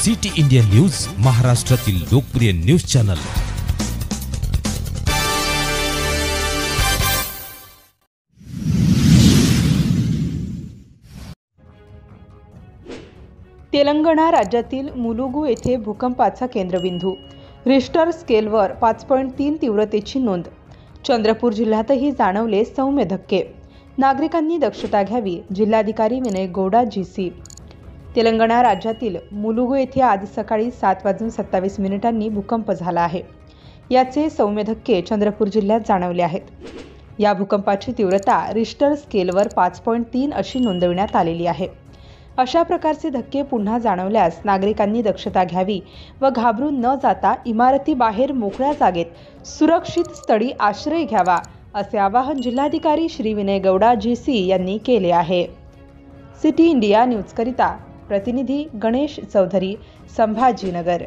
City India news, महाराष्ट्रातील लोकप्रिय news channel. Telangana राज्यातील मुलुगू येथे भूकंपाचा केंद्रबिंदू, रिश्टर स्केलवर 5.3 तीव्रतेची नोंद। चंद्रपूर जिल्ह्यातही जाणवले सौम्य धक्के, नागरिकांनी दक्षता घ्यावी, जिल्हाधिकारी विनय गौडा जीसी। तेलंगणा राज्यातील मुलुगू येथे आज सकाळी 7:27 भूकंप झाला आहे। याचे सौम्य धक्के चंद्रपूर जिल्ह्यात जाणवले आहेत। या भूकंपाची तीव्रता रिश्टर स्केलवर 5.3 अशी नोंदवण्यात आलेली आहे। अशा प्रकारचे धक्के पुन्हा जाणवल्यास नागरिकांनी दक्षता घ्यावी व घाबरून न जाता इमारतीबाहेर मोकळ्या जागेत सुरक्षित स्थळी आश्रय घ्यावा, असे आवाहन जिल्हाधिकारी श्री विनय गौडा जीसी यांनी केले आहे। सिटी इंडिया न्यूज करिता प्रतिनिधी गणेश चौधरी, संभाजीनगर।